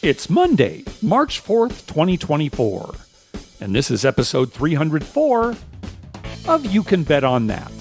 It's Monday, March 4th, 2024, and this is episode 304 of You Can Bet on That.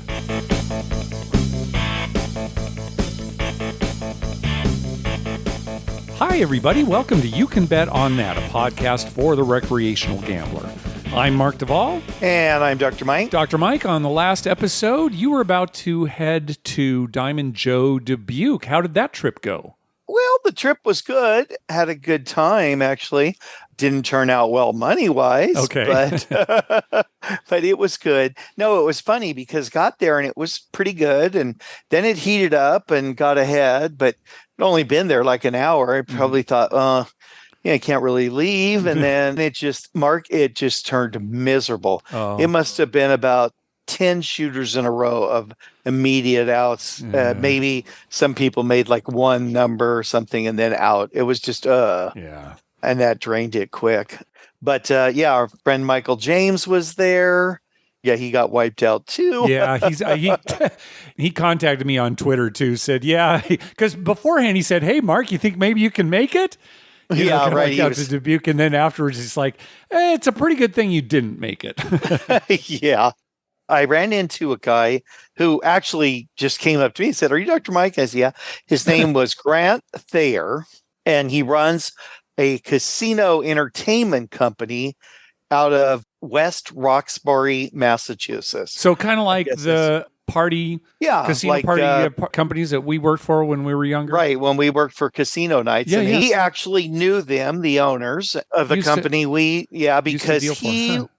Hi, everybody. Welcome to You Can Bet on That, a podcast for the recreational gambler. I'm Mark Duvall. And I'm Dr. Mike. Dr. Mike, on the last episode, you were about to head to Diamond Jo Dubuque. How did that trip go? Well, the trip was good. Had a good time, actually. Didn't turn out well money-wise. Okay. But it was good. No, it was funny because got there and it was pretty good. And then it heated up and got ahead. But I'd only been there like an hour. I probably thought, I can't really leave. And then it just turned miserable. Oh. It must have been about 10 shooters in a row of immediate outs. Maybe some people made like one number or something and then out. It was just, Yeah. And that drained it quick. But our friend Michael James was there. Yeah, he got wiped out too. Yeah, he contacted me on Twitter too, said, because beforehand he said, hey, Mark, you think maybe you can make it? Right. Out to Dubuque, and then afterwards he's like, it's a pretty good thing you didn't make it. Yeah. I ran into a guy who actually just came up to me and said, are you Dr. Mike? I said, yeah. His name was Grant Thayer, and he runs a casino entertainment company out of West Roxbury, Massachusetts. So kind of like the casino party companies that we worked for when we were younger. Right, when we worked for casino nights. He actually knew them, the owners of the company.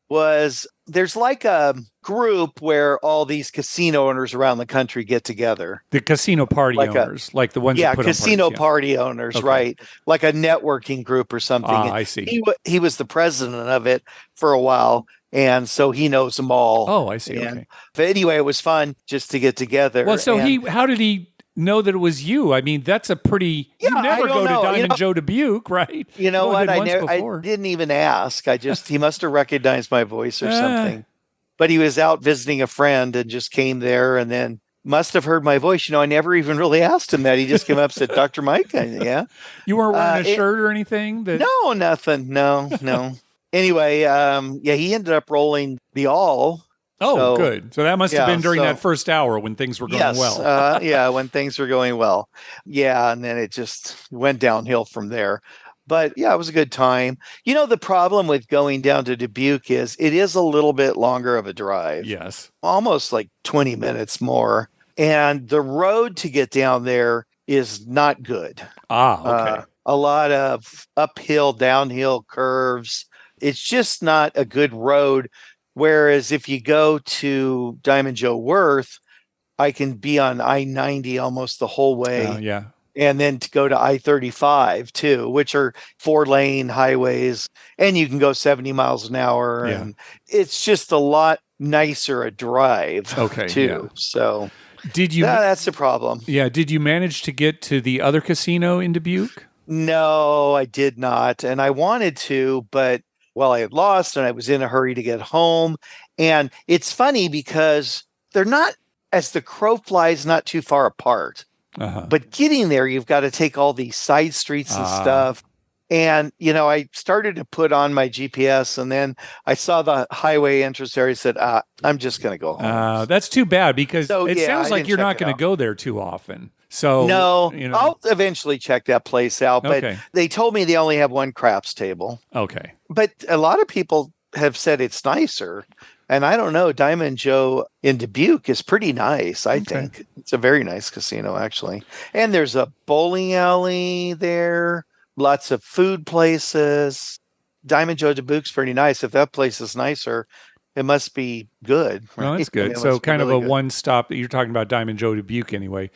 Because there's like a group where all these casino owners around the country get together. The casino party owners, like the ones that put casino on parties, party owners, right? Like a networking group or something. I see. He was the president of it for a while, and so he knows them all. Oh, I see. Okay. But anyway, it was fun just to get together. Well, so how did he know that it was you? I mean, that's a pretty. You never go to Diamond Jo Dubuque, right? You know what? I didn't even ask. He must have recognized my voice or something. But he was out visiting a friend and just came there, and then must have heard my voice. I never even really asked him that. He just came up and said, "Dr. Mike." Yeah. You weren't wearing a shirt or anything? No, nothing. No. Anyway, he ended up rolling the all. Oh, good. So that must have been during that first hour when things were going well. When things were going well. Yeah, and then it just went downhill from there. But yeah, it was a good time. The problem with going down to Dubuque is it is a little bit longer of a drive. Yes. Almost like 20 minutes more. And the road to get down there is not good. Okay. A lot of uphill, downhill curves. It's just not a good road. Whereas if you go to Diamond Jo Worth, I can be on I-90 almost the whole way. Yeah. And then to go to I-35 too, which are 4-lane highways, and you can go 70 miles an hour. Yeah. And it's just a lot nicer a drive too. Yeah. So that's the problem. Yeah. Did you manage to get to the other casino in Dubuque? No, I did not. And I wanted to, but I had lost and I was in a hurry to get home. And it's funny because they're not, as the crow flies, not too far apart. But getting there, you've got to take all these side streets and stuff. And, I started to put on my GPS, and then I saw the highway entrance there. I said, I'm just going to go home. That's too bad because it sounds like you're not going to go there too often. So no, I'll eventually check that place out. But they told me they only have one craps table. Okay. But a lot of people have said it's nicer. And I don't know, Diamond Jo in Dubuque is pretty nice, I think. It's a very nice casino, actually. And there's a bowling alley there, lots of food places. Diamond Jo Dubuque's pretty nice. If that place is nicer, it must be good. Right? No, that's good. So kind of a one-stop. You're talking about Diamond Jo Dubuque anyway.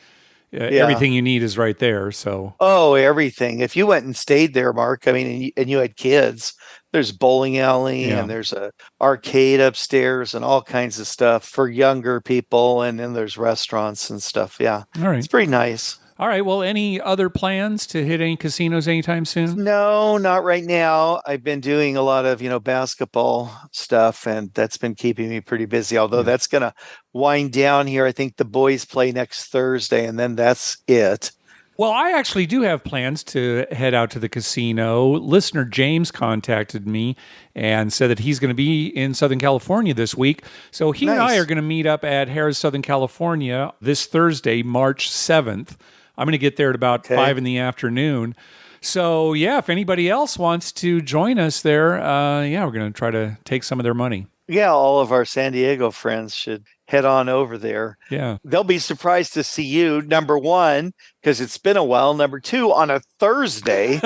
Everything you need is right there. So everything. If you went and stayed there, Mark, and you had kids, there's bowling alley and there's a arcade upstairs and all kinds of stuff for younger people, and then there's restaurants and stuff. Yeah, all right, it's pretty nice. All right. Well, any other plans to hit any casinos anytime soon? No, not right now. I've been doing a lot of, basketball stuff, and that's been keeping me pretty busy, although that's going to wind down here. I think the boys play next Thursday, and then that's it. Well, I actually do have plans to head out to the casino. Listener James contacted me and said that he's going to be in Southern California this week. So he and I Nice. are going to meet up at Harrah's Southern California this Thursday, March 7th. I'm going to get there at about 5 in the afternoon. So, yeah, if anybody else wants to join us there, we're going to try to take some of their money. Yeah, all of our San Diego friends should head on over there. Yeah. They'll be surprised to see you, number one, because it's been a while. Number two, on a Thursday,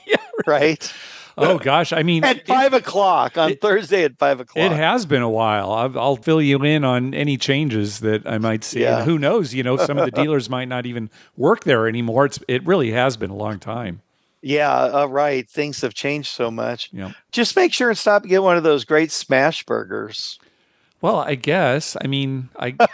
Yeah, right? Oh, gosh. I mean, At 5 o'clock, on Thursday at 5 o'clock. it has been a while. I'll fill you in on any changes that I might see. Yeah. And who knows, some of the dealers might not even work there anymore. It really has been a long time. Yeah, right. Things have changed so much. Yeah. Just make sure and stop and get one of those great smash burgers. Well, I guess. I mean, I get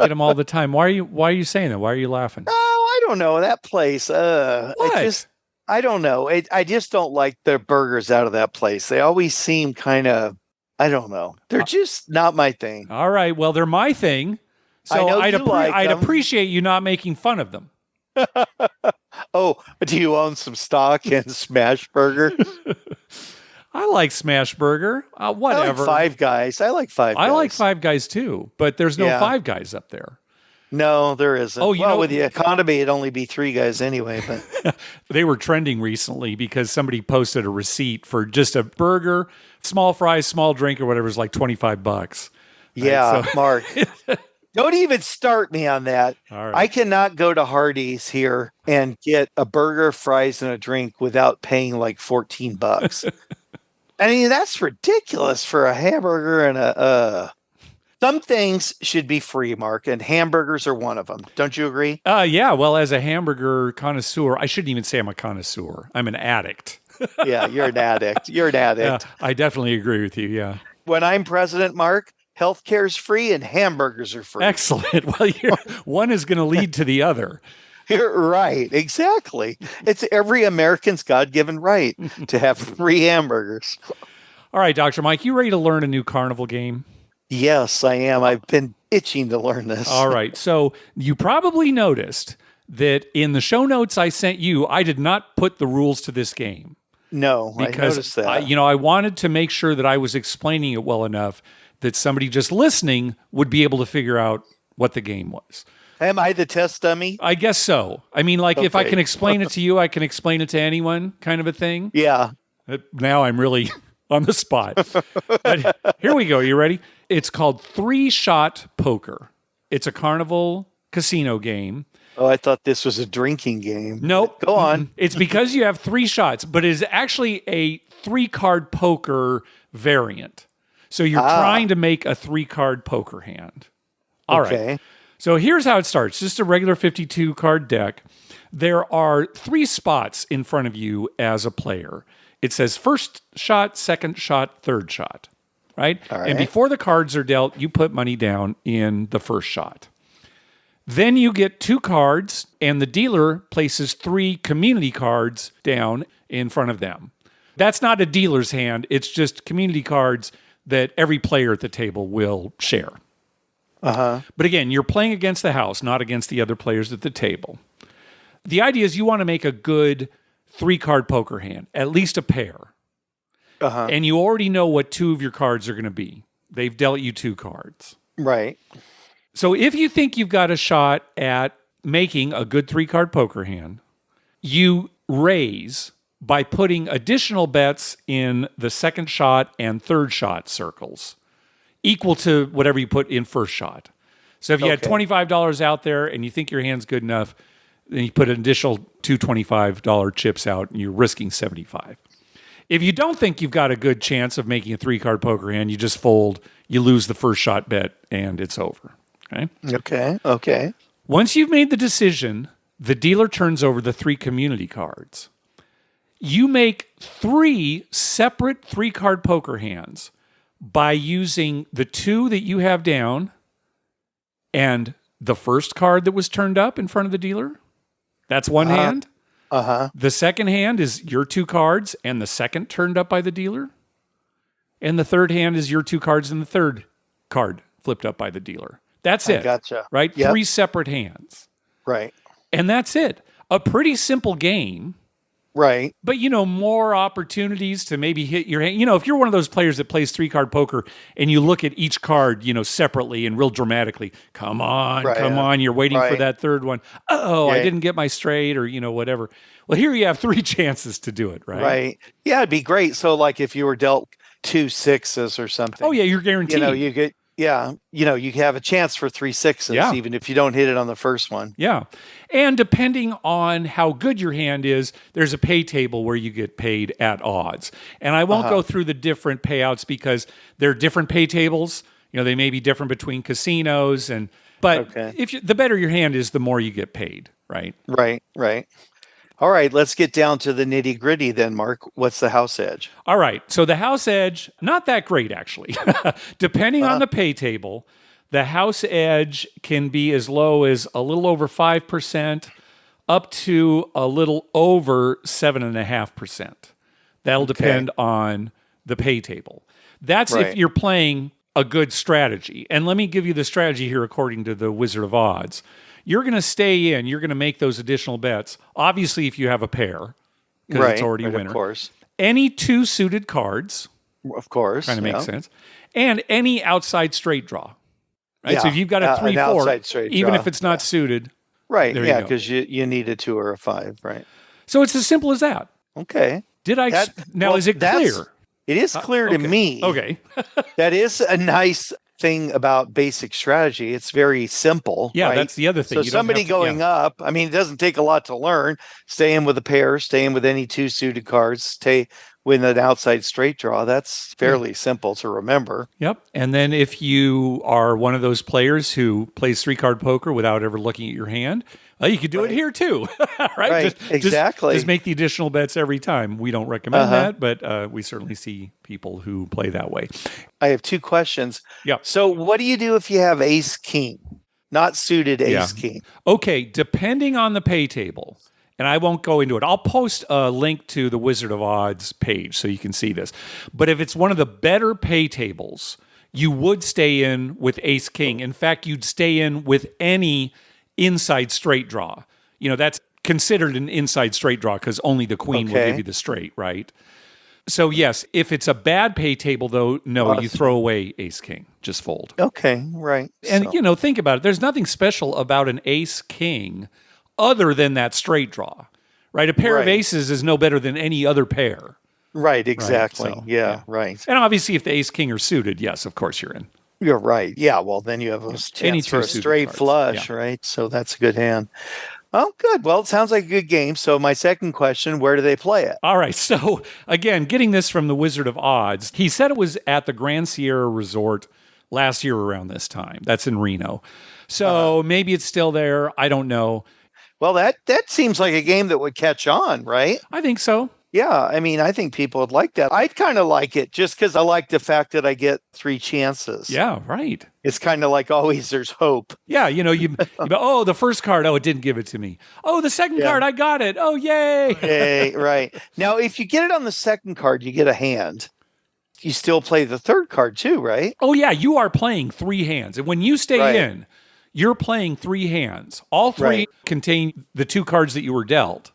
them all the time. Why are you saying that? Why are you laughing? Oh, I don't know. That place. What? I don't know. I just don't like the burgers out of that place. They always seem kind of, I don't know. They're just not my thing. All right. Well, they're my thing. So I know I'd you like them. appreciate you not making fun of them. Oh, do you own some stock in Smash Burger? I like Smash Burger. Whatever. I like Five Guys. I like Five Guys. I like Five Guys too, but there's no Yeah. Five Guys up there. No, there isn't. Oh, you know- with the economy, it'd only be three guys anyway. But They were trending recently because somebody posted a receipt for just a burger, small fries, small drink, or whatever is like $25. yeah, Right, so- Mark, don't even start me on that. All right. I cannot go to Hardee's here and get a burger, fries, and a drink without paying like $14. I mean, that's ridiculous for a hamburger and a. Some things should be free, Mark, and hamburgers are one of them. Don't you agree? Yeah. Well, as a hamburger connoisseur, I shouldn't even say I'm a connoisseur. I'm an addict. Yeah, you're an addict. You're an addict. Yeah, I definitely agree with you. Yeah. When I'm president, Mark, healthcare is free and hamburgers are free. Excellent. Well, one is going to lead to the other. You're right. Exactly. It's every American's God-given right to have free hamburgers. All right, Dr. Mike, you ready to learn a new carnival game? Yes, I am. I've been itching to learn this. All right. So you probably noticed that in the show notes I sent you, I did not put the rules to this game. No, I Because noticed that. I wanted to make sure that I was explaining it well enough that somebody just listening would be able to figure out what the game was. Am I the test dummy? I guess so. I mean, like if I Okay. can explain it to you, I can explain it to anyone kind of a thing. Yeah. Now I'm really on the spot. But here we go. You ready? It's called 3-Shot Poker. It's a carnival casino game. Oh, I thought this was a drinking game. Nope. Go on. It's because you have 3 shots, but it is actually a 3-card poker variant. So you're trying to make a 3-card poker hand. All right. Okay. So here's how it starts. Just a regular 52-card deck. There are 3 spots in front of you as a player. It says first shot, second shot, third shot, right? All right. And before the cards are dealt, you put money down in the first shot. Then you get 2 cards, and the dealer places 3 community cards down in front of them. That's not a dealer's hand. It's just community cards that every player at the table will share. Uh-huh. But again, you're playing against the house, not against the other players at the table. The idea is you want to make a good 3-card poker hand, at least a pair. Uh-huh. And you already know what 2 of your cards are going to be. They've dealt you 2 cards. Right. So if you think you've got a shot at making a good 3-card poker hand, you raise by putting additional bets in the second shot and third shot circles, equal to whatever you put in first shot. So if you had Okay. $25 out there and you think your hand's good enough, then you put an additional 2 $25 chips out and you're risking $75. If you don't think you've got a good chance of making a 3-card poker hand, you just fold, you lose the first shot bet, and it's over. Okay? Okay. Okay. Once you've made the decision, the dealer turns over the 3 community cards. You make 3 separate 3-card poker hands by using the 2 that you have down and the first card that was turned up in front of the dealer. That's one hand. Uh-huh. The second hand is your 2 cards and the second turned up by the dealer. And the third hand is your 2 cards and the third card flipped up by the dealer. That's it. Gotcha. Right? Yep. 3 separate hands. Right. And that's it. a pretty simple game. Right. But, more opportunities to maybe hit your hand. If you're one of those players that plays 3-card poker and you look at each card, separately and real dramatically, come on, you're waiting for that third one. I didn't get my straight or, whatever. Well, here you have 3 chances to do it, right? Right. Yeah, it'd be great. So like if you were dealt 2 6s or something. Oh, yeah, you're guaranteed. You get, you have a chance for 3 6s, even if you don't hit it on the first one. Yeah. And depending on how good your hand is, there's a pay table where you get paid at odds. And I won't go through the different payouts because they're different pay tables. They may be different between casinos but the better your hand is, the more you get paid, right? Right. All right, let's get down to the nitty gritty then, Mark. What's the house edge? All right, so the house edge, not that great actually. Depending on the pay table, the house edge can be as low as a little over 5% up to a little over 7.5%. That'll depend on the pay table. That's if you're playing a good strategy. And let me give you the strategy here according to the Wizard of Odds. You're going to stay in. You're going to make those additional bets. Obviously, if you have a pair, because it's already a winner. Of course. Any 2 suited cards. Of course. Kind of makes sense. And any outside straight draw. Right? So if you've got a 3-4, even if it's not suited. Right. Yeah, because you need a 2 or a 5. Right. So it's as simple as that. Okay. Is it clear? It is clear to me. Okay. That is a nice thing about basic strategy. It's very simple. Yeah, right? That's the other thing. So somebody going up, it doesn't take a lot to learn. Stay in with a pair, stay in with any 2 suited cards, stay with an outside straight draw. That's fairly simple to remember. Yep. And then if you are one of those players who plays 3-card poker without ever looking at your hand, you could do it here too, right? Exactly. Just make the additional bets every time. We don't recommend that, but we certainly see people who play that way. I have 2 questions. Yeah. So what do you do if you have ace king, not suited ace king? Okay, depending on the pay table, and I won't go into it. I'll post a link to the Wizard of Odds page so you can see this. But if it's one of the better pay tables, you would stay in with ace king. In fact, you'd stay in with any inside straight draw. That's considered an inside straight draw because only the queen will give you the straight, right? So yes, if it's a bad pay table though, no, you throw away ace king, just fold. Okay, right. And think about it. There's nothing special about an ace king other than that straight draw, right? A pair of aces is no better than any other pair. Right, exactly. Right? So, right. And obviously if the ace king are suited, yes, of course you're in. You're right. Yeah, well, then you have a chance for a straight cards. Flush, right? So that's a good hand. Oh, good. Well, it sounds like a good game. So my second question, where do they play it? All right. So again, getting this from the Wizard of Odds, he said it was at the Grand Sierra Resort last year around this time. That's in Reno. So maybe it's still there. I don't know. Well, that seems like a game that would catch on, right? I think so. Yeah, I think people would like that. I'd kind of like it just because I like the fact that I get 3 chances. Yeah, right. It's kind of like always there's hope. Yeah, the first card, it didn't give it to me. Oh, the second card, I got it. Oh, yay. Yay, right. Now, if you get it on the second card, you get a hand. You still play the third card too, right? Oh, yeah, you are playing 3 hands. And when you stay in, you're playing 3 hands. All 3 contain the 2 cards that you were dealt.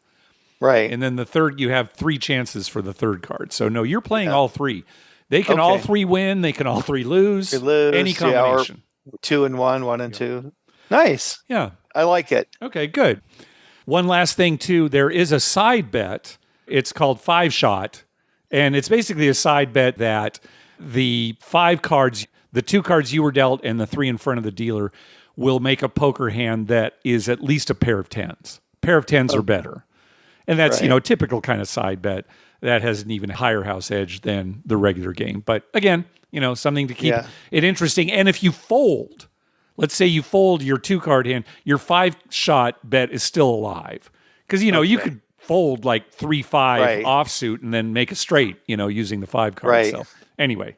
Right. And then the third, you have 3 chances for the third card. So, no, you're playing all 3. They can all 3 win. They can all 3 lose. Any combination. 2 and 1, 1 and 2. Nice. Yeah. I like it. Okay, good. One last thing, too. There is a side bet. It's called 5-shot. And it's basically a side bet that the 5 cards, the 2 cards you were dealt and the 3 in front of the dealer will make a poker hand that is at least a pair of 10s. Pair of 10s or better. And that's, a typical kind of side bet that has an even higher house edge than the regular game. But again, something to keep it interesting. And if you fold, let's say you fold your 2-card hand, your 5-shot bet is still alive. Because, you could fold like 3-5 offsuit and then make a straight, using the 5 card. Right. So anyway.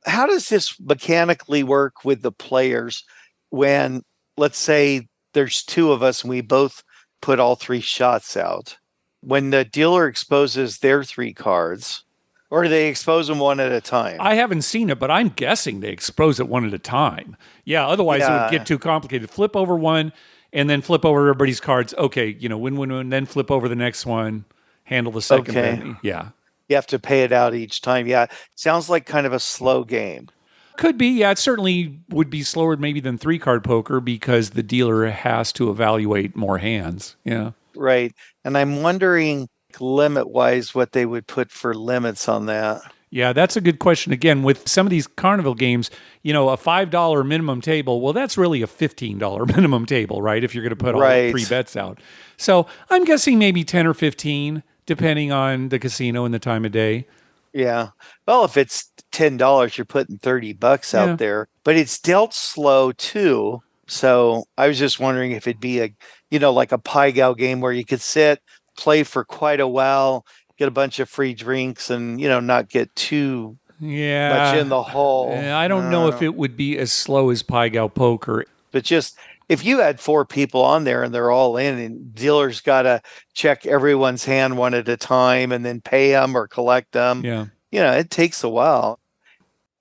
How does this mechanically work with the players when, let's say, there's 2 of us and we both put all 3 shots out? When the dealer exposes their 3 cards, or do they expose them one at a time? I haven't seen it, but I'm guessing they expose it one at a time. Yeah, otherwise it would get too complicated. Flip over one, and then flip over everybody's cards. Okay, win, then flip over the next one, handle the second penny. Yeah. You have to pay it out each time. Yeah. Sounds like kind of a slow game. Could be. Yeah, it certainly would be slower maybe than 3-card poker because the dealer has to evaluate more hands. Yeah. Right. And I'm wondering, limit-wise, what they would put for limits on that. Yeah, that's a good question. Again, with some of these carnival games, a $5 minimum table, well, that's really a $15 minimum table, right? If you're going to put all 3 bets out. So I'm guessing maybe 10 or 15, depending on the casino and the time of day. Yeah. Well, if it's $10, you're putting $30 out there, but it's dealt slow too. So I was just wondering if it'd be like a pie gow game where you could sit, play for quite a while, get a bunch of free drinks, and not get too much in the hole. I don't know if it would be as slow as pie gow poker. But just if you had 4 people on there and they're all in, and dealers got to check everyone's hand one at a time and then pay them or collect them, it takes a while.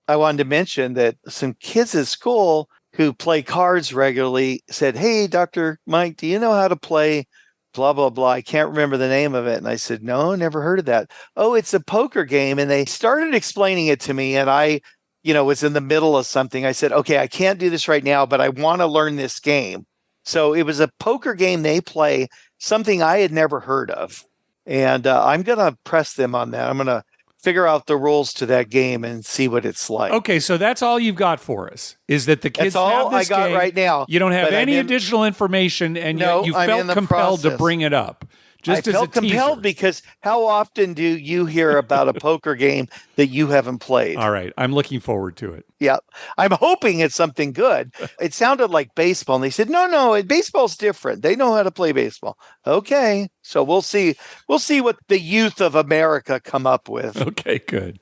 I wanted to mention that some kids at school who play cards regularly said, "Hey, Dr. Mike, do you know how to play blah, blah, blah? I can't remember the name of it." And I said, "No, never heard of that." "Oh, it's a poker game." And they started explaining it to me, and I was in the middle of something. I said, "Okay, I can't do this right now, but I want to learn this game." So it was a poker game they play, something I had never heard of. And I'm going to press them on that. I'm going to figure out the rules to that game and see what it's like. Okay, so that's all you've got for us, is that the kids have this game. That's all I got right now. You don't have any additional information, and yet you felt compelled to bring it up. I felt compelled because how often do you hear about a poker game that you haven't played? All right. I'm looking forward to it. Yeah. I'm hoping it's something good. It sounded like baseball. And they said, no, baseball's different. They know how to play baseball. Okay. So we'll see. We'll see what the youth of America come up with. Okay, good.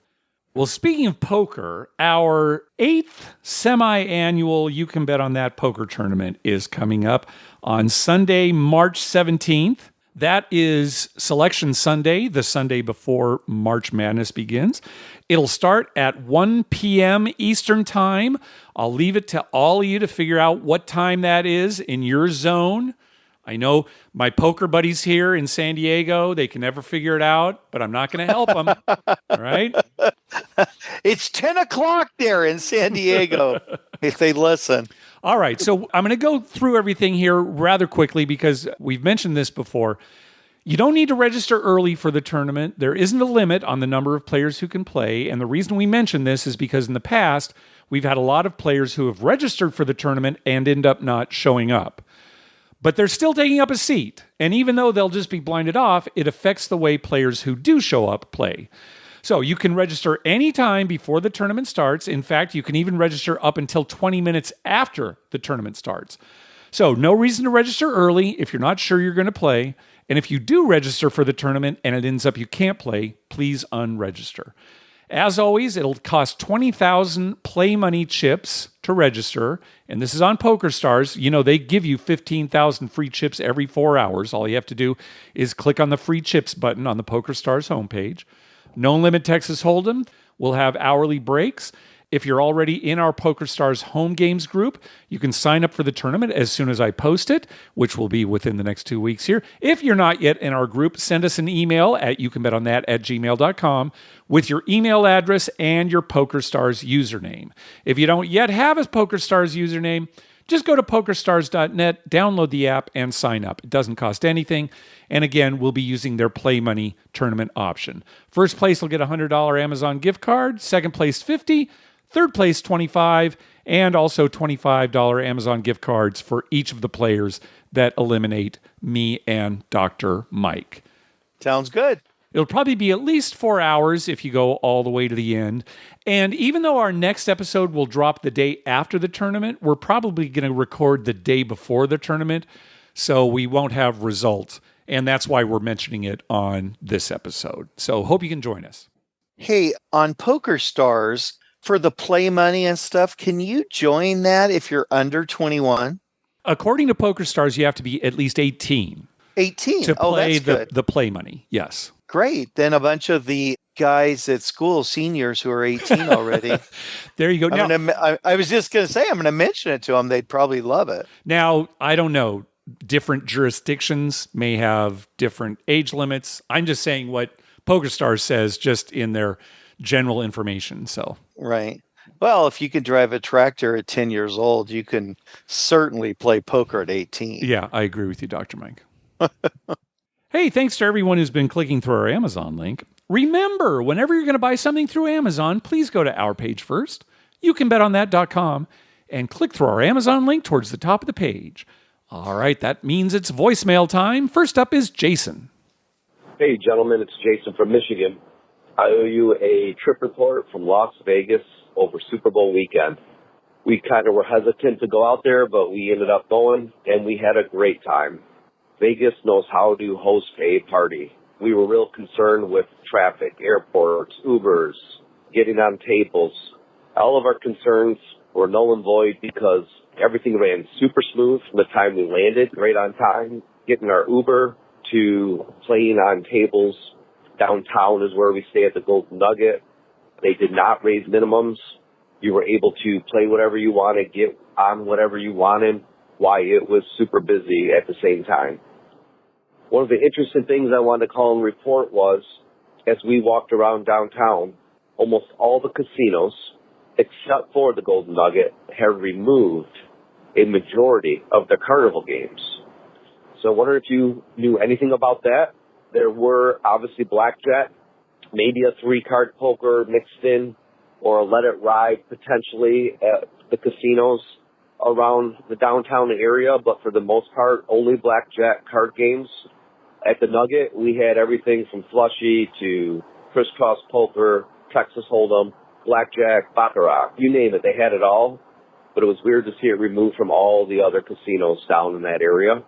Well, speaking of poker, our 8th semi-annual You Can Bet on That poker tournament is coming up on Sunday, March 17th. That is Selection Sunday, the Sunday before March Madness begins. It'll start at 1 p.m. Eastern Time. I'll leave it to all of you to figure out what time that is in your zone. I know my poker buddies here in San Diego, they can never figure it out, but I'm not going to help them. All right? It's 10 o'clock there in San Diego, if they listen. All right, so I'm going to go through everything here rather quickly because we've mentioned this before. You don't need to register early for the tournament. There isn't a limit on the number of players who can play, and the reason we mention this is because in the past, we've had a lot of players who have registered for the tournament and end up not showing up. But they're still taking up a seat, and even though they'll just be blinded off, it affects the way players who do show up play. So you can register anytime before the tournament starts. In fact, you can even register up until 20 minutes after the tournament starts. So no reason to register early if you're not sure you're going to play. And if you do register for the tournament and it ends up you can't play, please unregister. As always, it'll cost 20,000 play money chips to register. And this is on PokerStars. They give you 15,000 free chips every 4 hours. All you have to do is click on the free chips button on the PokerStars homepage. No Limit Texas Hold'em will have hourly breaks. If you're already in our PokerStars home games group, you can sign up for the tournament as soon as I post it, which will be within the next 2 weeks here. If you're not yet in our group, send us an email at youcanbetonThat@gmail.com with your email address and your PokerStars username. If you don't yet have a PokerStars username, just go to PokerStars.net, download the app, and sign up. It doesn't cost anything. And again, we'll be using their Play Money tournament option. First place will get a $100 Amazon gift card. Second place, $50. Third place, $25. And also $25 Amazon gift cards for each of the players that eliminate me and Dr. Mike. Sounds good. It'll probably be at least 4 hours if you go all the way to the end. And even though our next episode will drop the day after the tournament, we're probably going to record the day before the tournament, so we won't have results. And that's why we're mentioning it on this episode. So hope you can join us. Hey, on PokerStars, for the play money and stuff, can you join that if you're under 21? According to PokerStars, you have to be at least 18. 18? To play that's the play money, yes. Great. Then a bunch of the guys at school, seniors who are 18 already. There you go. I was just going to say, I'm going to mention it to them. They'd probably love it. Now, I don't know. different jurisdictions may have different age limits. I'm just saying what PokerStars says just in their general information. So Right. Well, if you can drive a tractor at 10 years old, you can certainly play poker at 18. yeah, I agree with you, Dr. Mike. Hey, thanks to everyone who's been clicking through our Amazon link. Remember, whenever you're going to buy something through Amazon, please go to our page first, youcanbetonthat.com, and click through our Amazon link towards the top of the page. All right, that means it's voicemail time. First up is Jason. Hey, gentlemen, it's Jason from Michigan. I owe you a trip report from Las Vegas over Super Bowl weekend. We kind of were hesitant to go out there, but we ended up going, and we had a great time. Vegas knows how to host a party. We were real concerned with traffic, airports, Ubers, getting on tables. All of our concerns were null and void because everything ran super smooth from the time we landed, right on time, getting our Uber to playing on tables. Downtown is where we stay at the Golden Nugget. They did not raise minimums. You were able to play whatever you wanted, get on whatever you wanted, while it was super busy at the same time. One of the interesting things I wanted to call and report was, as we walked around downtown, almost all the casinos, except for the Golden Nugget, have removed a majority of their carnival games. So I wonder if you knew anything about that. There were obviously blackjack, maybe a 3-card poker mixed in, or a let it ride potentially at the casinos around the downtown area, but for the most part, only blackjack card games. At the Nugget, we had everything from Flushy to crisscross poker, Texas Hold'em, blackjack, baccarat, you name it, they had it all. But it was weird to see it removed from all the other casinos down in that area.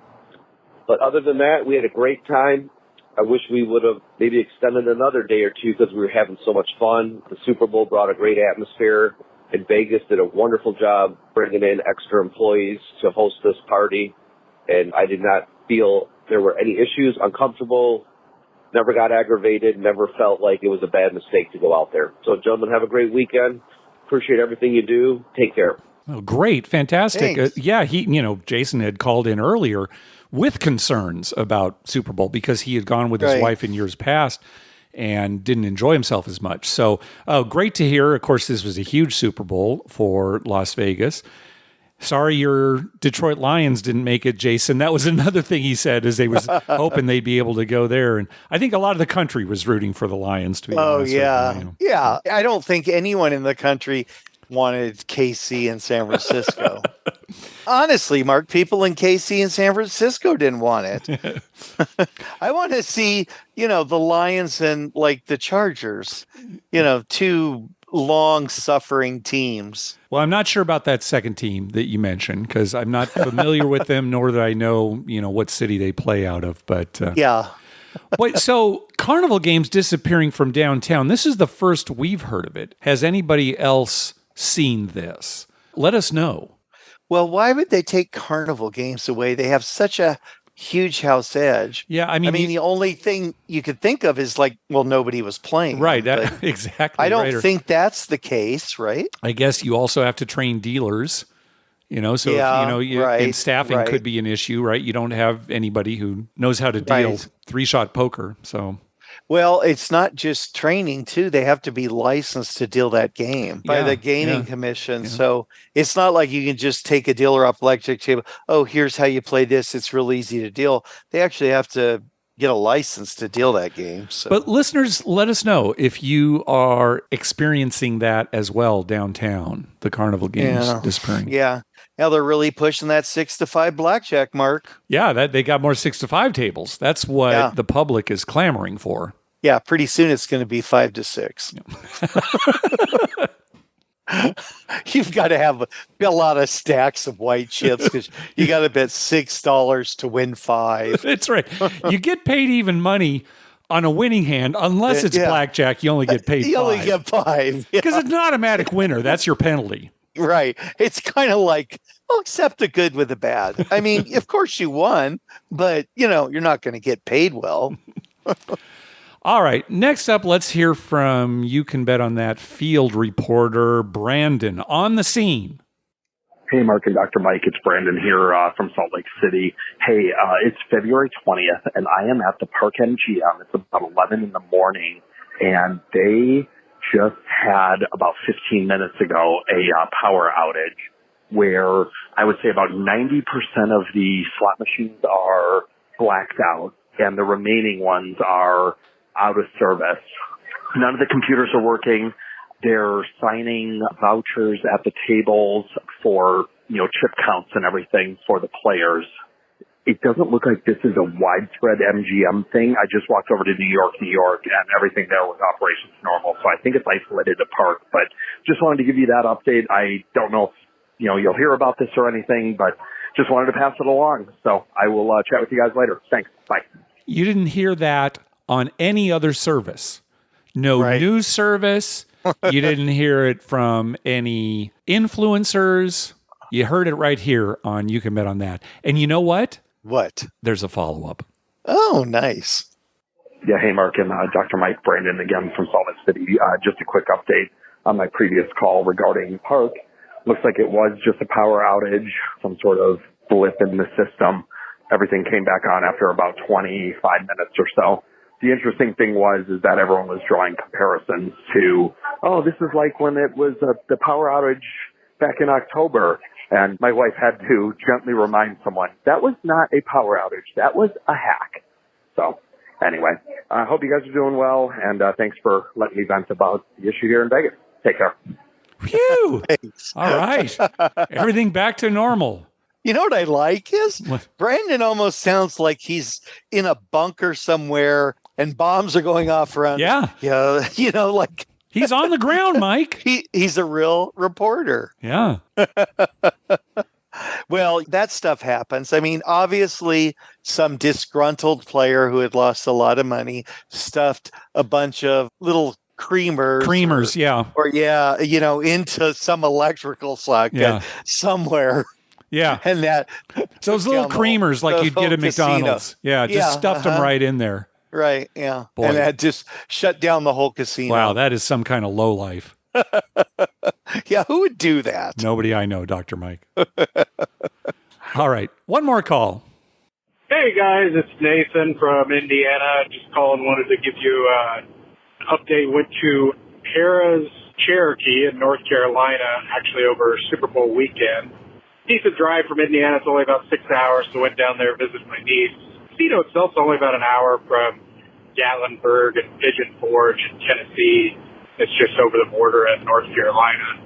But other than that, we had a great time. I wish we would have maybe extended another day or two because we were having so much fun. The Super Bowl brought a great atmosphere, and Vegas did a wonderful job bringing in extra employees to host this party. And I did not feel there were any issues, uncomfortable, never got aggravated, never felt like it was a bad mistake to go out there. So, gentlemen, have a great weekend. Appreciate everything you do. Take care. Oh, great. Fantastic. Jason had called in earlier with concerns about Super Bowl because he had gone with his wife in years past and didn't enjoy himself as much. So great to hear. Of course, this was a huge Super Bowl for Las Vegas. Sorry your Detroit Lions didn't make it, Jason. That was another thing he said, is they was hoping they'd be able to go there. And I think a lot of the country was rooting for the Lions, to be honest. Yeah. I don't think anyone in the country wanted KC and San Francisco. Honestly, Mark, people in KC and San Francisco didn't want it. I want to see, the Lions and like the Chargers, two long-suffering teams. Well, I'm not sure about that second team that you mentioned because I'm not familiar with them, nor do I know, what city they play out of. But yeah. But so carnival games disappearing from downtown. This is the first we've heard of it. Has anybody else seen this? Let us know. Well, why would they take carnival games away? They have such a huge house edge. Yeah, I mean, the only thing you could think of is nobody was playing. Right, exactly. I don't think that's the case, right? I guess you also have to train dealers, so and staffing could be an issue, right? You don't have anybody who knows how to deal 3-shot poker, so. Well, it's not just training, too. They have to be licensed to deal that game by the gaming commission. Yeah. So it's not like you can just take a dealer off blackjack table. Oh, here's how you play this. It's real easy to deal. They actually have to get a license to deal that game. So. But listeners, let us know if you are experiencing that as well downtown, the carnival games disappearing. Yeah. Now they're really pushing that 6-5 blackjack, Mark. Yeah, they got more 6-5 tables. That's what the public is clamoring for. Yeah, pretty soon it's going to be 5-6. Yeah. You've got to have a lot of stacks of white chips because you got to bet $6 to win 5. That's right. You get paid even money on a winning hand unless it's blackjack. You only get paid 5. You only get 5 because it's an automatic winner. That's your penalty. Right. It's kind of like, accept a good with a bad. I mean, of course you won, but you're not going to get paid well. All right. Next up, let's hear from You Can Bet on That field reporter, Brandon, on the scene. Hey, Mark and Dr. Mike, it's Brandon here from Salt Lake City. Hey, it's February 20th, and I am at the Park MGM. It's about 11 in the morning, and they just had, about 15 minutes ago, a power outage where I would say about 90% of the slot machines are blacked out, and the remaining ones are out of service. None of the computers are working. They're signing vouchers at the tables for, chip counts and everything for the players. It doesn't look like this is a widespread MGM thing. I just walked over to New York, and everything there was operations normal. So I think it's isolated to Park, but just wanted to give you that update. I don't know if, you'll hear about this or anything, but just wanted to pass it along. So I will chat with you guys later. Thanks. Bye. You didn't hear that on any other service. No news service. You didn't hear it from any influencers. You heard it right here on You Can Bet on That. And you know what? What? There's a follow-up. Oh, nice. Yeah, hey, Mark and Dr. Mike, Brandon again from Salt Lake City. Just a quick update on my previous call regarding Park. Looks like it was just a power outage, some sort of blip in the system. Everything came back on after about 25 minutes or so. The interesting thing is that everyone was drawing comparisons to, this is like when it was the power outage back in October. And my wife had to gently remind someone, that was not a power outage. That was a hack. So anyway, I hope you guys are doing well. And thanks for letting me vent about the issue here in Vegas. Take care. Phew. All right. Everything back to normal. You know what I like is Brandon almost sounds like he's in a bunker somewhere and bombs are going off around. Yeah. Like he's on the ground, Mike. He's a real reporter. Yeah. Well, that stuff happens. I mean, obviously, some disgruntled player who had lost a lot of money stuffed a bunch of little creamers, into some electrical socket somewhere. Yeah. And that those little creamers like you'd get at McDonald's. Casino. Just stuffed them right in there. Right, yeah. Boy. And that just shut down the whole casino. Wow, that is some kind of low life. Yeah, who would do that? Nobody I know, Dr. Mike. All right, one more call. Hey, guys, it's Nathan from Indiana. Just calling, wanted to give you an update. Went to Harrah's Cherokee in North Carolina, actually over Super Bowl weekend. Decent drive from Indiana. It's only about 6 hours, so went down there, visited my niece. Casino itself is only about an hour from Gatlinburg and Pigeon Forge in Tennessee. It's just over the border in North Carolina.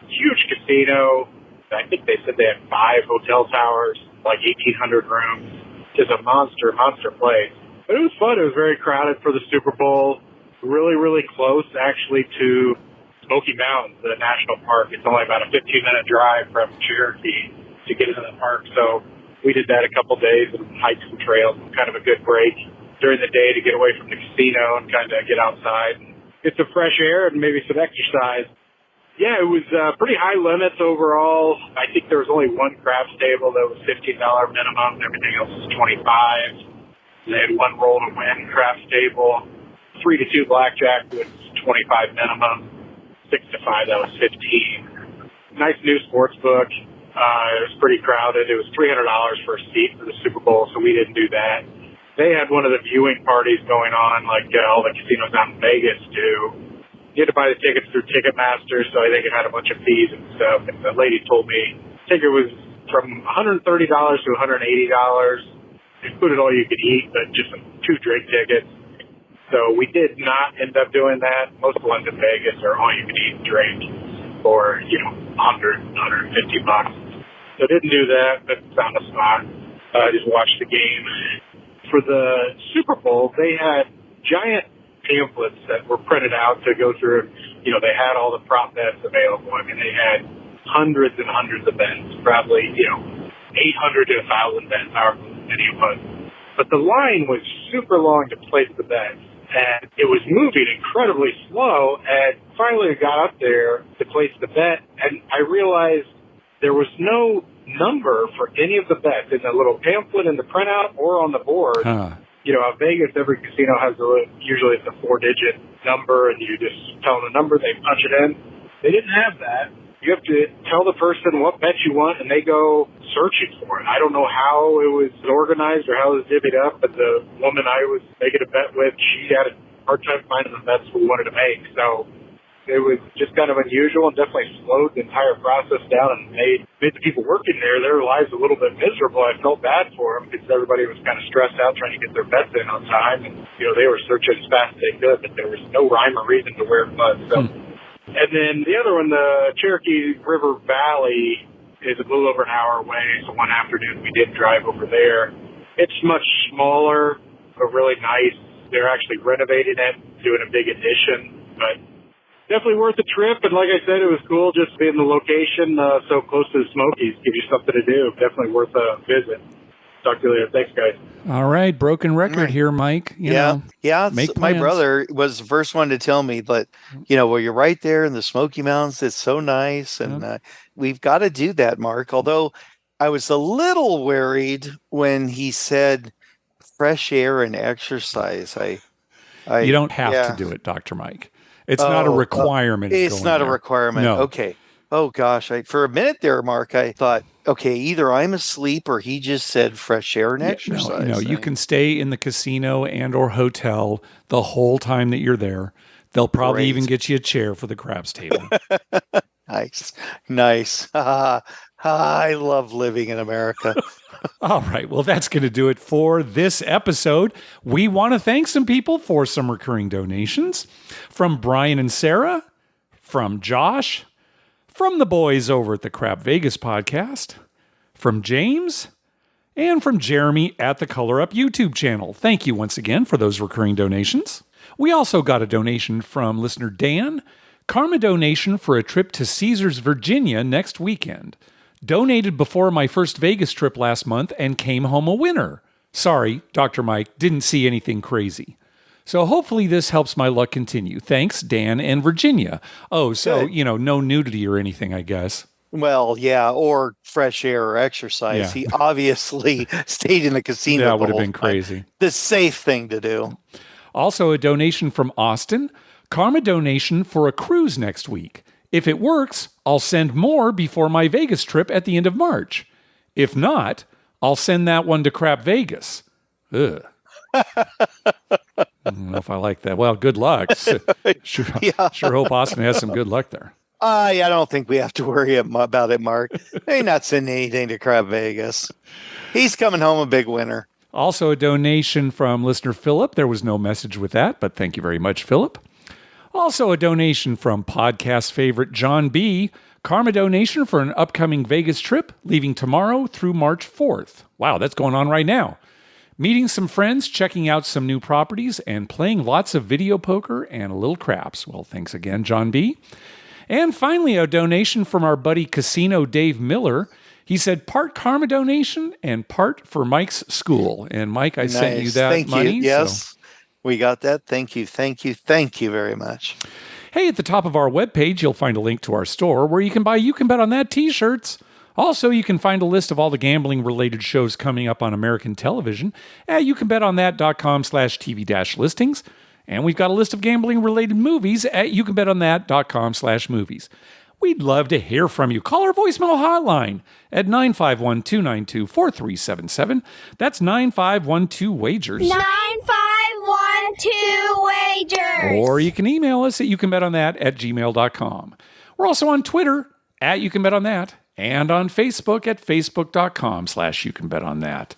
Huge casino. I think they said they had 5 hotel towers, like 1,800 rooms. Just a monster place. But it was fun. It was very crowded for the Super Bowl. Really, really close, actually, to Smoky Mountains, the national park. It's only about a 15-minute drive from Cherokee to get into the park. So we did that a couple days and hiked some trails. Kind of a good break during the day to get away from the casino and kind of get outside and get some fresh air and maybe some exercise. Yeah, it was pretty high limits overall. I think there was only one craps table that was $15 minimum. Everything else was $25. They had one roll to win craps table. 3-2 blackjack was $25 minimum. 6-5, that was $15. Nice new sports book. It was pretty crowded. It was $300 for a seat for the Super Bowl, so we didn't do that. They had one of the viewing parties going on, like all the casinos out in Vegas do. You had to buy the tickets through Ticketmaster, so I think it had a bunch of fees and stuff. And the lady told me the ticket was from $130 to $180. Included all you could eat, but just 2 drink tickets. So we did not end up doing that. Most ones in Vegas are all you can eat and drink for, $100, $150. So didn't do that, but found a spot. Just watched the game. For the Super Bowl, they had giant pamphlets that were printed out to go through. They had all the prop bets available. I mean, they had hundreds and hundreds of bets, probably, 800 to 1,000 bets, however many it was. But the line was super long to place the bets, and it was moving incredibly slow, and finally I got up there to place the bet, and I realized there was no number for any of the bets in the little pamphlet in the printout or on the board. At Vegas, every casino has usually it's a 4-digit number, and you just tell them the number, they punch it in. They didn't have that, you have to tell the person what bet you want, and they go searching for it. I don't know how it was organized or how it was divvied up, but the woman I was making a bet with, she had a hard time finding the bets we wanted to make. So it was just kind of unusual and definitely slowed the entire process down and made the people working there, their lives a little bit miserable. I felt bad for them because everybody was kind of stressed out trying to get their bets in on time. And, they were searching as fast as they could, but there was no rhyme or reason to where it was. So, And then the other one, the Cherokee River Valley, is a little over an hour away. So one afternoon we did drive over there. It's much smaller, but really nice. They're actually renovating it, doing a big addition, but definitely worth the trip. And like I said, it was cool just being the location so close to the Smokies. Gives you something to do. Definitely worth a visit. Talk to you later. Thanks, guys. All right. Broken record here, Mike. Yeah. My brother was the first one to tell me that, well, you're right there in the Smoky Mountains. It's so nice. And we've got to do that, Mark. Although I was a little worried when he said fresh air and exercise. You don't have to do it, Dr. Mike. It's not a requirement. It's not a requirement. No. Okay. Oh, gosh. For a minute there, Mark, I thought, okay, either I'm asleep or he just said fresh air and exercise. No, you can stay in the casino and or hotel the whole time that you're there. They'll probably even get you a chair for the craps table. Nice. I love living in America. All right. Well, that's going to do it for this episode. We want to thank some people for some recurring donations. From Brian and Sarah, from Josh, from the boys over at the Crap Vegas podcast, from James, and from Jeremy at the Color Up YouTube channel. Thank you once again for those recurring donations. We also got a donation from listener Dan, karma donation for a trip to Caesars, Virginia next weekend. Donated before my first Vegas trip last month and came home a winner. Sorry, Dr. Mike, didn't see anything crazy. So hopefully this helps my luck continue. Thanks, Dan and Virginia. Oh, so, no nudity or anything, I guess. Well, yeah, or fresh air or exercise. Yeah. He obviously stayed in the casino. That would have been crazy. The safe thing to do. Also, a donation from Austin. Karma donation for a cruise next week. If it works, I'll send more before my Vegas trip at the end of March. If not, I'll send that one to Crap Vegas. Ugh. I don't know if I like that. Well, good luck. Sure hope Austin has some good luck there. I don't think we have to worry about it, Mark. They're not sending anything to Crap Vegas. He's coming home a big winner. Also, a donation from listener Philip. There was no message with that, but thank you very much, Philip. Also, a donation from podcast favorite John B. Karma donation for an upcoming Vegas trip, leaving tomorrow through March 4th. Wow, that's going on right now. Meeting some friends, checking out some new properties, and playing lots of video poker and a little craps. Well, thanks again, John B. And finally, a donation from our buddy Casino Dave Miller. He said part karma donation and part for Mike's school. And Mike, I sent you that money. Yes. So. We got that. Thank you very much. Hey, at the top of our webpage, you'll find a link to our store where you can buy You Can Bet on That t-shirts. Also, you can find a list of all the gambling-related shows coming up on American television at youcanbetonThat.com/TV-listings. And we've got a list of gambling-related movies at youcanbetonThat.com/movies. We'd love to hear from you. Call our voicemail hotline at 951-292-4377. That's 9512-WAGERS. 9512-WAGERS. Or you can email us at youcanbetonThat@gmail.com. We're also on Twitter at YouCanBetOnThat and on Facebook at facebook.com/YouCanBetOnThat.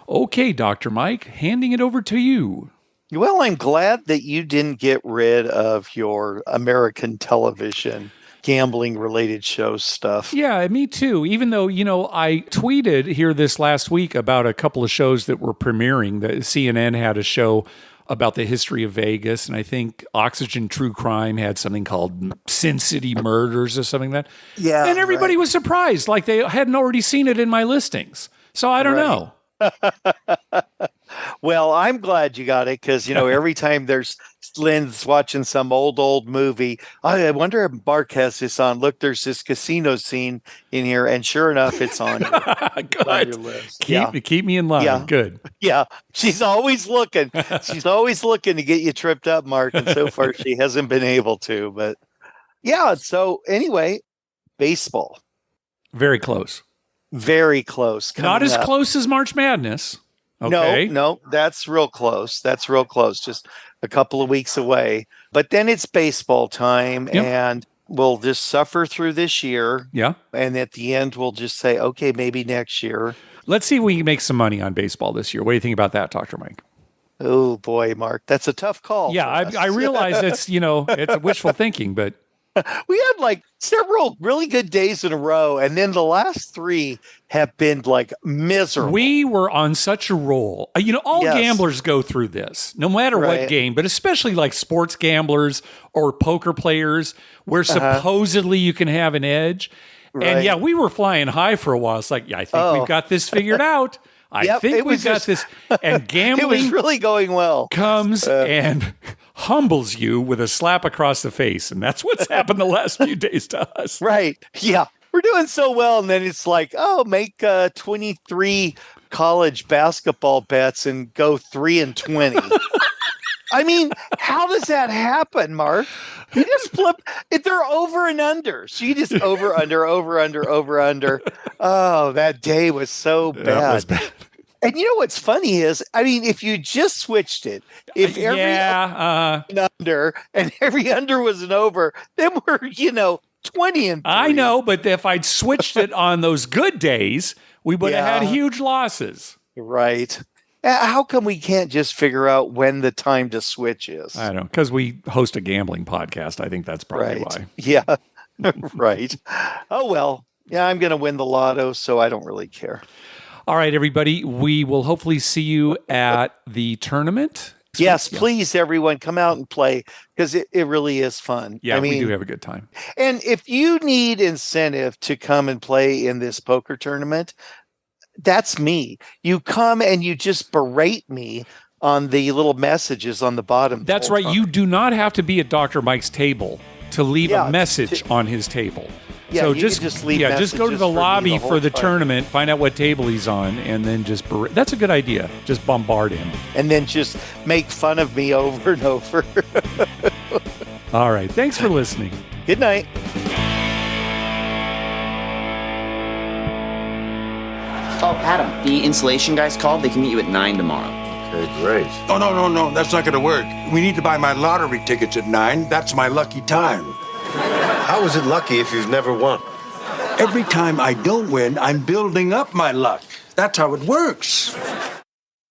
Okay, Dr. Mike, handing it over to you. Well, I'm glad that you didn't get rid of your American television gambling-related show stuff. Yeah, me too. Even though, I tweeted here this last week about a couple of shows that were premiering. The CNN had a show about the history of Vegas, and I think Oxygen True Crime had something called Sin City Murders or something like that. Yeah, and everybody was surprised, like they hadn't already seen it in my listings. So I don't know. Well, I'm glad you got it because, every time Lynn's watching some old movie, I wonder if Mark has this on. Look, there's this casino scene in here, and sure enough, it's on, on your list. Keep me in line. Yeah. Good. Yeah, she's always looking. She's always looking to get you tripped up, Mark, and so far she hasn't been able to. But yeah, so anyway, baseball. Very close. Very close. Not as up. close as March Madness. Okay. No, that's real close. That's real close. Just a couple of weeks away. But then it's baseball time, and we'll just suffer through this year. Yeah. And at the end, we'll just say, okay, maybe next year. Let's see if we can make some money on baseball this year. What do you think about that, Dr. Mike? Oh, boy, Mark, that's a tough call. Yeah, I realize it's wishful thinking, but we had like several really good days in a row, and then the last 3 have been like miserable. We were on such a roll. All gamblers go through this, no matter what game, but especially like sports gamblers or poker players where supposedly you can have an edge. Right. And we were flying high for a while. It's like, I think we've got this figured out. I think we've got this. And gambling it was really going well. Comes and humbles you with a slap across the face. And that's what's happened the last few days to us. Right. Yeah. We're doing so well. And then it's like, make 23 college basketball bets and go 3-20. I mean, how does that happen, Mark? You just flip. They're over and under. So you just over, under. Oh, that day was so bad. That was bad. And you know what's funny is, I mean, if you just switched it, if every under and every under was an over, then we're, 20-3. I know, but if I'd switched it on those good days, we would have had huge losses. Right. How come we can't just figure out when the time to switch is? I don't know, because we host a gambling podcast. I think that's probably why. Yeah, right. Oh, well, I'm going to win the lotto, so I don't really care. All right, everybody. We will hopefully see you at the tournament. Yes, please, everyone, come out and play because it really is fun. Yeah, we do have a good time. And if you need incentive to come and play in this poker tournament, that's me. You come and you just berate me on the little messages on the bottom. That's right. You do not have to be at Dr. Mike's table to leave a message on his table. Yeah, so you just go to the lobby for the tournament, find out what table he's on, and then just that's a good idea. Just bombard him. And then just make fun of me over and over. All right. Thanks for listening. Good night. Oh, Adam, the insulation guys called. They can meet you at 9 tomorrow. Okay, great. Oh, no. That's not going to work. We need to buy my lottery tickets at 9. That's my lucky time. How is it lucky if you've never won? Every time I don't win, I'm building up my luck. That's how it works.